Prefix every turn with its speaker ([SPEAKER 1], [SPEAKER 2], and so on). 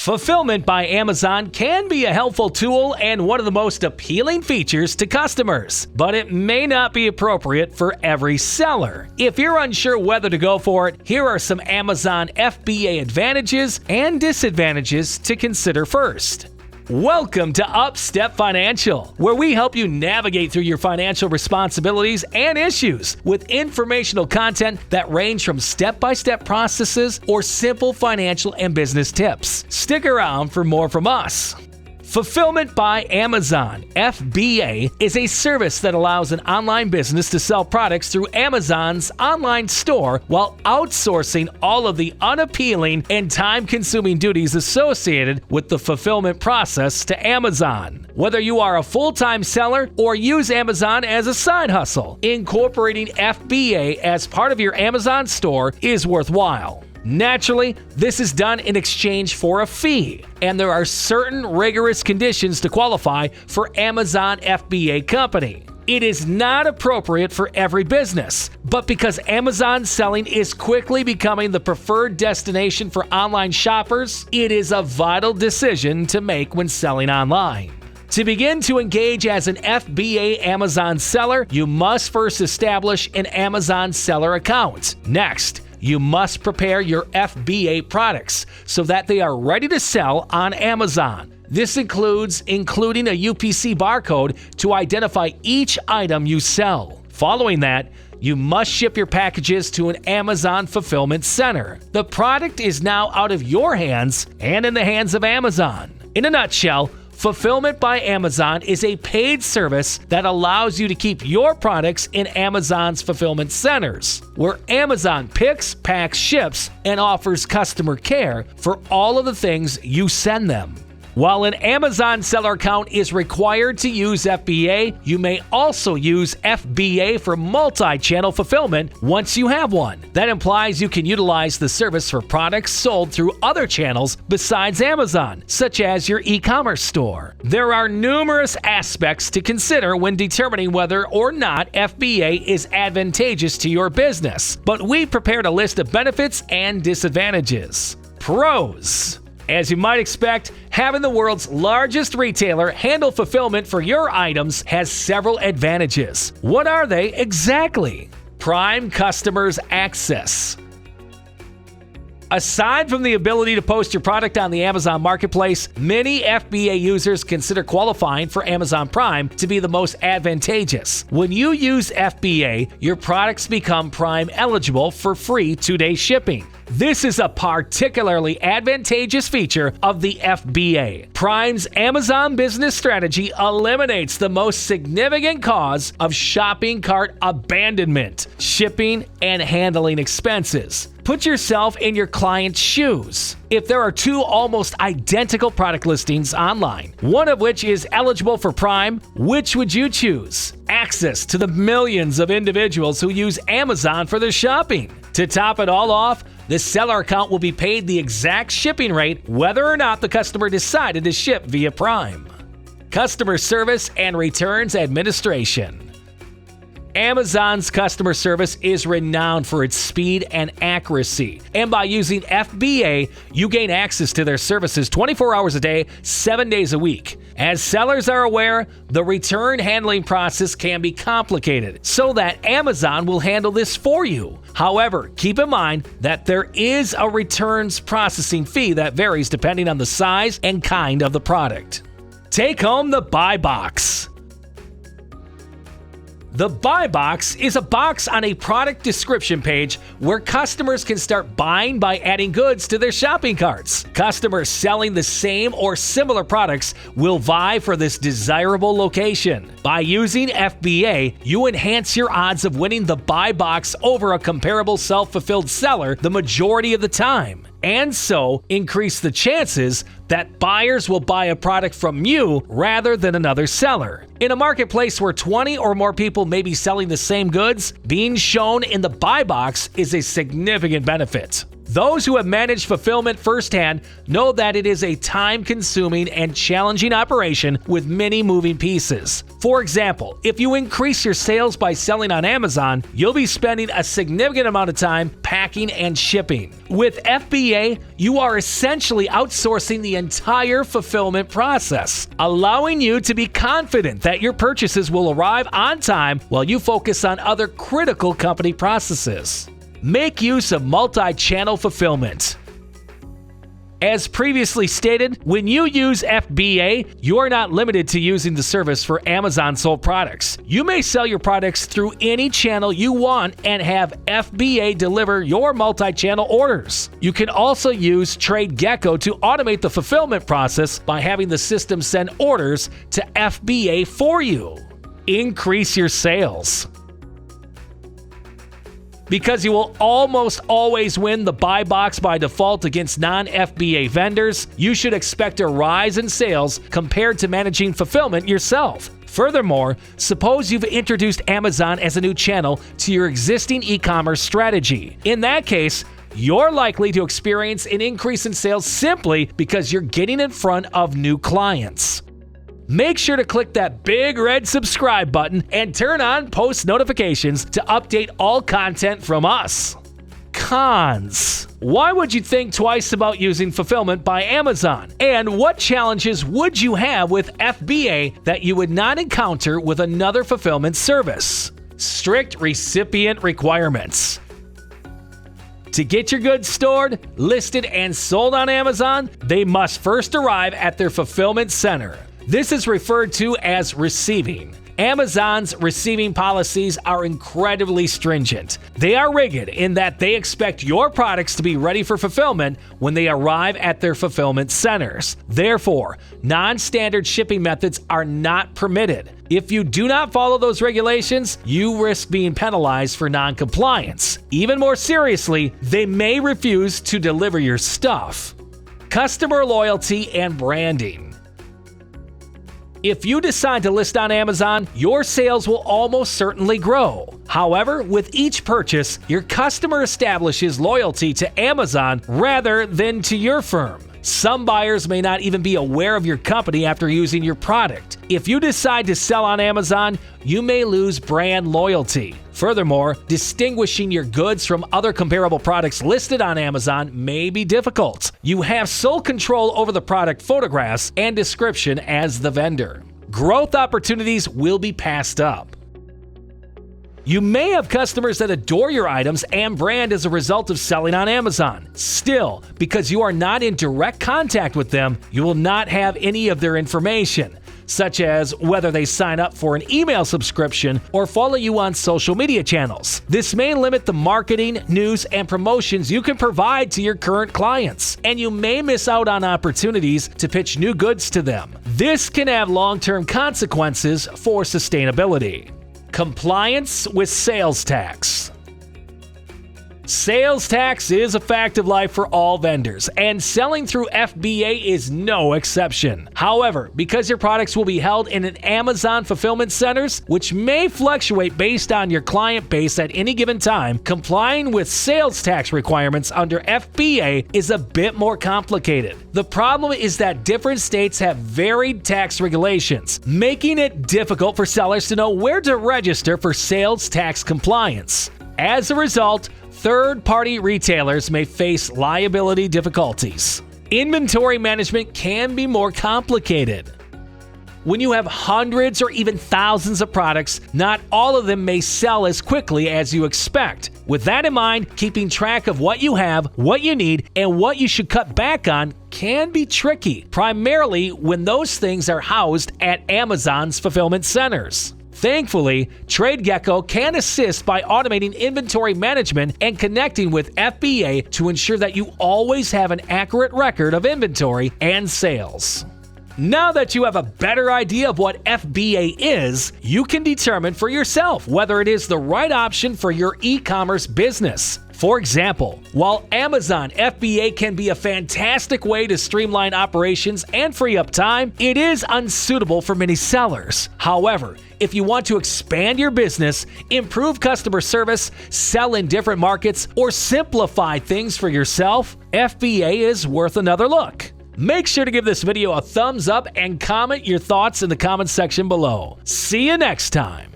[SPEAKER 1] Fulfillment by Amazon can be a helpful tool and one of the most appealing features to customers, but it may not be appropriate for every seller. If you're unsure whether to go for it, here are some Amazon FBA advantages and disadvantages to consider first. Welcome to Upstep Financial, where we help you navigate through your financial responsibilities and issues with informational content that range from step-by-step processes or simple financial and business tips. Stick around for more from us. Fulfillment by Amazon, FBA, is a service that allows an online business to sell products through Amazon's online store while outsourcing all of the unappealing and time-consuming duties associated with the fulfillment process to Amazon. Whether you are a full-time seller or use Amazon as a side hustle, incorporating FBA as part of your Amazon store is worthwhile. Naturally, this is done in exchange for a fee, and there are certain rigorous conditions to qualify for Amazon FBA Company. It is not appropriate for every business, but because Amazon selling is quickly becoming the preferred destination for online shoppers, it is a vital decision to make when selling online. To begin to engage as an FBA Amazon seller, you must first establish an Amazon seller account. Next, you must prepare your FBA products so that they are ready to sell on Amazon. This includes including a UPC barcode to identify each item you sell. Following that, you must ship your packages to an Amazon fulfillment center. The product is now out of your hands and in the hands of Amazon. In a nutshell, Fulfillment by Amazon is a paid service that allows you to keep your products in Amazon's fulfillment centers, where Amazon picks, packs, ships, and offers customer care for all of the things you send them. While an Amazon seller account is required to use FBA, you may also use FBA for multi-channel fulfillment once you have one. That implies you can utilize the service for products sold through other channels besides Amazon, such as your e-commerce store. There are numerous aspects to consider when determining whether or not FBA is advantageous to your business, but we prepared a list of benefits and disadvantages. Pros. As you might expect, having the world's largest retailer handle fulfillment for your items has several advantages. What are they exactly? Prime customers access. Aside from the ability to post your product on the Amazon Marketplace, many FBA users consider qualifying for Amazon Prime to be the most advantageous. When you use FBA, your products become Prime eligible for free 2-day shipping. This is a particularly advantageous feature of the FBA. Prime's Amazon business strategy eliminates the most significant cause of shopping cart abandonment, shipping, and handling expenses. Put yourself in your client's shoes. If there are two almost identical product listings online, one of which is eligible for Prime, which would you choose? Access to the millions of individuals who use Amazon for their shopping. To top it all off, the seller account will be paid the exact shipping rate whether or not the customer decided to ship via Prime. Customer service and returns administration. Amazon's customer service is renowned for its speed and accuracy, and by using FBA, you gain access to their services 24 hours a day, 7 days a week. As sellers are aware, the return handling process can be complicated, so that Amazon will handle this for you. However, keep in mind that there is a returns processing fee that varies depending on the size and kind of the product. Take home the buy box. The buy box is a box on a product description page where customers can start buying by adding goods to their shopping carts. Customers selling the same or similar products will vie for this desirable location. By using FBA, you enhance your odds of winning the buy box over a comparable self-fulfilled seller the majority of the time, and so increase the chances that buyers will buy a product from you rather than another seller. In a marketplace where 20 or more people may be selling the same goods, being shown in the buy box is a significant benefit. Those who have managed fulfillment firsthand know that it is a time-consuming and challenging operation with many moving pieces. For example, if you increase your sales by selling on Amazon, you'll be spending a significant amount of time packing and shipping. With FBA, you are essentially outsourcing the entire fulfillment process, allowing you to be confident that your purchases will arrive on time while you focus on other critical company processes. Make use of multi-channel fulfillment. As previously stated, when you use FBA, you are not limited to using the service for Amazon sold products. You may sell your products through any channel you want and have FBA deliver your multi-channel orders. You can also use TradeGecko to automate the fulfillment process by having the system send orders to FBA for you. Increase your sales. Because you will almost always win the buy box by default against non-FBA vendors, you should expect a rise in sales compared to managing fulfillment yourself. Furthermore, suppose you've introduced Amazon as a new channel to your existing e-commerce strategy. In that case, you're likely to experience an increase in sales simply because you're getting in front of new clients. Make sure to click that big red subscribe button and turn on post notifications to update all content from us. Cons. Why would you think twice about using fulfillment by Amazon? And what challenges would you have with FBA that you would not encounter with another fulfillment service? Strict recipient requirements. To get your goods stored, listed, and sold on Amazon, they must first arrive at their fulfillment center. This is referred to as receiving. Amazon's receiving policies are incredibly stringent. They are rigid in that they expect your products to be ready for fulfillment when they arrive at their fulfillment centers. Therefore, non-standard shipping methods are not permitted. If you do not follow those regulations, you risk being penalized for non-compliance. Even more seriously, they may refuse to deliver your stuff. Customer loyalty and branding. If you decide to list on Amazon, your sales will almost certainly grow. However, with each purchase, your customer establishes loyalty to Amazon rather than to your firm. Some buyers may not even be aware of your company after using your product. If you decide to sell on Amazon, you may lose brand loyalty. Furthermore, distinguishing your goods from other comparable products listed on Amazon may be difficult. You have sole control over the product photographs and description as the vendor. Growth opportunities will be passed up. You may have customers that adore your items and brand as a result of selling on Amazon. Still, because you are not in direct contact with them, you will not have any of their information, such as whether they sign up for an email subscription or follow you on social media channels. This may limit the marketing, news, and promotions you can provide to your current clients, and you may miss out on opportunities to pitch new goods to them. This can have long-term consequences for sustainability. Compliance with sales tax. Sales tax is a fact of life for all vendors, and selling through FBA is no exception. However, because your products will be held in an Amazon fulfillment centers, which may fluctuate based on your client base at any given time, complying with sales tax requirements under FBA is a bit more complicated. The problem is that different states have varied tax regulations, making it difficult for sellers to know where to register for sales tax compliance. As a result, third-party retailers may face liability difficulties. Inventory management can be more complicated. When you have hundreds or even thousands of products, not all of them may sell as quickly as you expect. With that in mind, keeping track of what you have, what you need, and what you should cut back on can be tricky, primarily when those things are housed at Amazon's fulfillment centers. Thankfully, TradeGecko can assist by automating inventory management and connecting with FBA to ensure that you always have an accurate record of inventory and sales. Now that you have a better idea of what FBA is, you can determine for yourself whether it is the right option for your e-commerce business. For example, while Amazon FBA can be a fantastic way to streamline operations and free up time, it is unsuitable for many sellers. However, If you want to expand your business, improve customer service, sell in different markets, or simplify things for yourself, FBA is worth another look. Make sure to give this video a thumbs up and comment your thoughts in the comments section below. See you next time.